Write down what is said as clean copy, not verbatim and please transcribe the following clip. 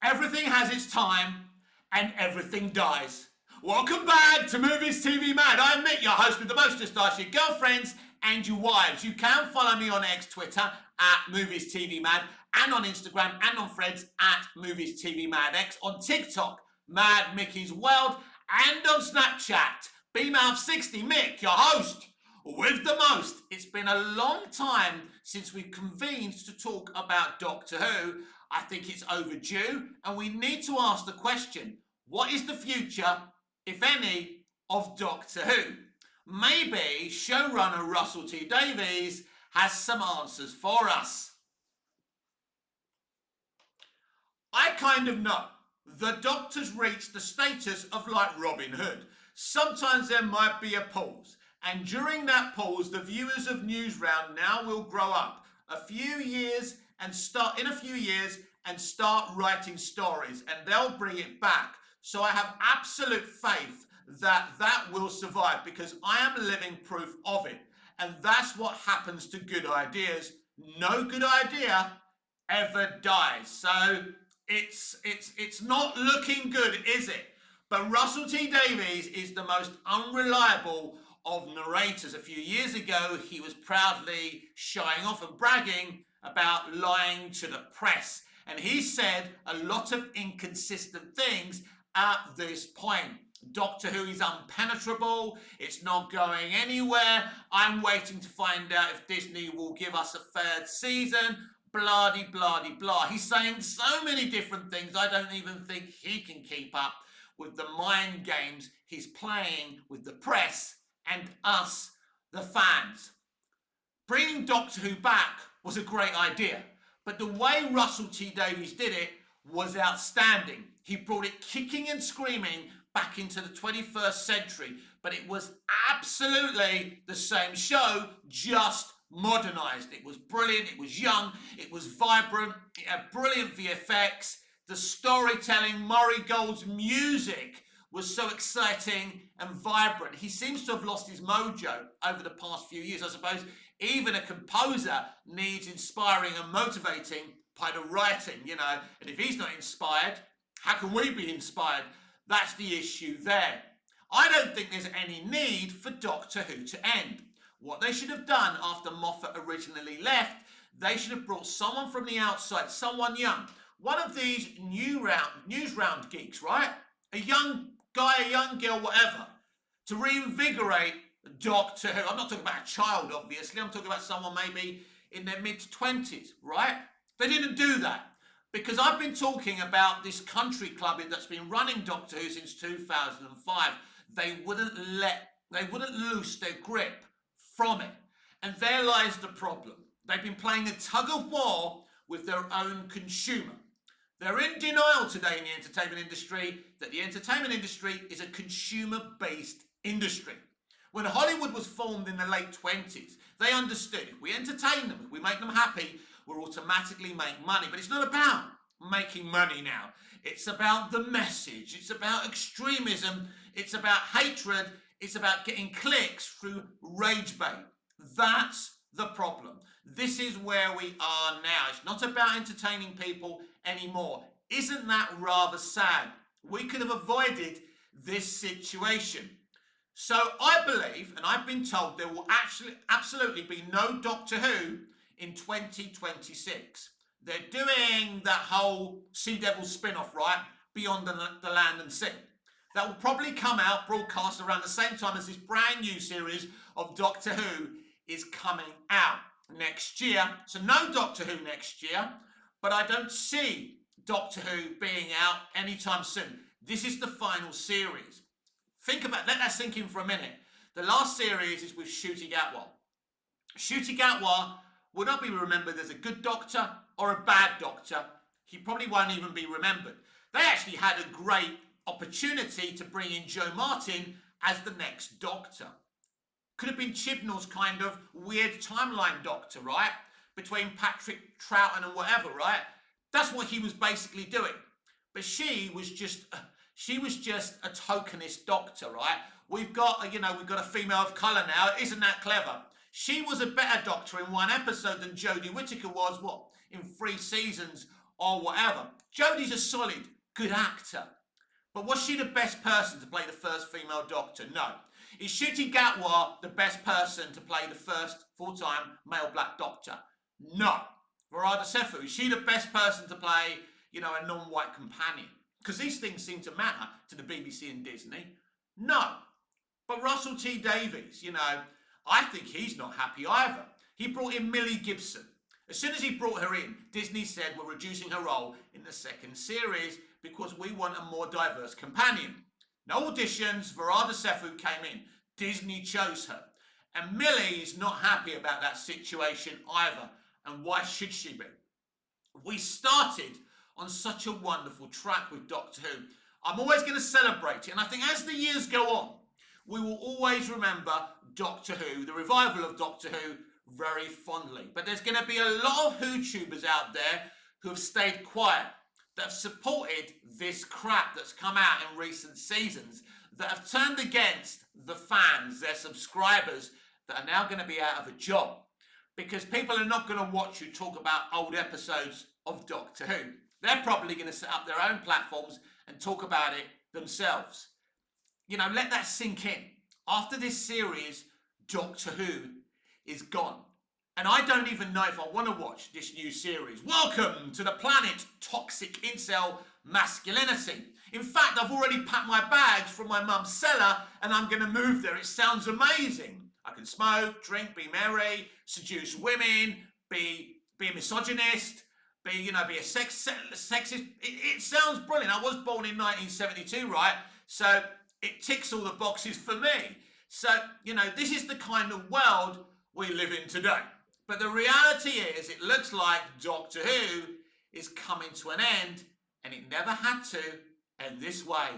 Everything has its time and everything dies. Welcome back to Movies TV Mad. I'm Mick, your host with the most to start your girlfriends and your wives. You can follow me on X, Twitter at Movies TV Mad, and on Instagram and on Threads at Movies TV Mad X, on TikTok, Mad Mickey's World, and on Snapchat, BMouth60 Mick, your host with the most. It's been a long time since we've convened to talk about Doctor Who. I think it's overdue, and we need to ask the question, what is the future, if any, of Doctor Who? Maybe showrunner Russell T Davies has some answers for us. I kind of know. The Doctor's reached the status of like Robin Hood. Sometimes there might be a pause, and during that pause, the viewers of Newsround now will grow up in a few years and start writing stories, and they'll bring it back. So I have absolute faith that that will survive, because I am living proof of it. And that's what happens to good ideas. No good idea ever dies. So it's not looking good, is it? But Russell T Davies is the most unreliable of narrators. A few years ago, he was proudly showing off and bragging about lying to the press. And he said a lot of inconsistent things at this point. Doctor Who is unpenetrable. It's not going anywhere. I'm waiting to find out if Disney will give us a third season. Blah-de, blah-de, blah. He's saying so many different things, I don't even think he can keep up with the mind games he's playing with the press and us, the fans. Bringing Doctor Who back was a great idea, but the way Russell T Davies did it was outstanding. He brought it kicking and screaming back into the 21st century, but it was absolutely the same show, just modernized. It was brilliant, it was young, it was vibrant, it had brilliant VFX, the storytelling, Murray Gold's music was so exciting and vibrant. He seems to have lost his mojo over the past few years. I suppose even a composer needs inspiring and motivating by the writing, and if he's not inspired, how can we be inspired? That's the issue there. I don't think there's any need for Doctor Who to end. What they should have done after Moffat originally left, they should have brought someone from the outside, someone young, one of these newsround geeks, right? A young guy, a young girl, whatever, to reinvigorate Doctor Who. I'm not talking about a child, obviously. I'm talking about someone maybe in their mid-20s, right? They didn't do that, because I've been talking about this country club that's been running Doctor Who since 2005. They wouldn't loose their grip from it. And there lies the problem. They've been playing a tug of war with their own consumer. They're in denial today in the entertainment industry that the entertainment industry is a consumer-based industry. When Hollywood was formed in the late 20s, they understood if we entertain them, if we make them happy, we'll automatically make money. But it's not about making money now. It's about the message. It's about extremism. It's about hatred. It's about getting clicks through rage bait. That's the problem. This is where we are now. It's not about entertaining people anymore. Isn't that rather sad? We could have avoided this situation. So I believe, and I've been told, there will actually absolutely be no Doctor Who in 2026. They're doing that whole Sea Devil spin-off, right? Beyond the Land and Sea. That will probably come out, broadcast around the same time as this brand new series of Doctor Who is coming out next year. So no Doctor Who next year, but I don't see Doctor Who being out anytime soon. This is the final series. Think about, let that sink in for a minute. The last series is with Ncuti Gatwa. Ncuti Gatwa will not be remembered as a good doctor or a bad doctor. He probably won't even be remembered. They actually had a great opportunity to bring in Joe Martin as the next doctor. Could have been Chibnall's kind of weird timeline doctor, right? Between Patrick Troughton and whatever, right? That's what he was basically doing. But she was just a tokenist doctor, right? We've got a female of colour now. Isn't that clever? She was a better doctor in one episode than Jodie Whittaker was, in 3 seasons or whatever. Jodie's a solid, good actor. But was she the best person to play the first female Doctor? No. Is Ncuti Gatwa the best person to play the first full-time male black Doctor? No. Verada Sefu, is she the best person to play, a non-white companion? Because these things seem to matter to the BBC and Disney. No. But Russell T Davies, I think he's not happy either. He brought in Millie Gibson. As soon as he brought her in, Disney said we're reducing her role in the second series because we want a more diverse companion. No auditions, Verada Sefu came in. Disney chose her. And Millie is not happy about that situation either. And why should she be? We started on such a wonderful track with Doctor Who. I'm always going to celebrate it. And I think as the years go on, we will always remember Doctor Who, the revival of Doctor Who, very fondly. But there's going to be a lot of Who-tubers out there who have stayed quiet, that have supported this crap that's come out in recent seasons, that have turned against the fans, their subscribers, that are now going to be out of a job. Because people are not going to watch you talk about old episodes of Doctor Who. They're probably going to set up their own platforms and talk about it themselves. Let that sink in. After this series, Doctor Who is gone. And I don't even know if I want to watch this new series. Welcome to the planet Toxic Incel Masculinity. In fact, I've already packed my bags from my mum's cellar and I'm going to move there. It sounds amazing. I can smoke, drink, be merry, seduce women, be a misogynist, be a sexist. It sounds brilliant. I was born in 1972, right? So it ticks all the boxes for me. So, this is the kind of world we live in today. But the reality is, it looks like Doctor Who is coming to an end, and it never had to end this way.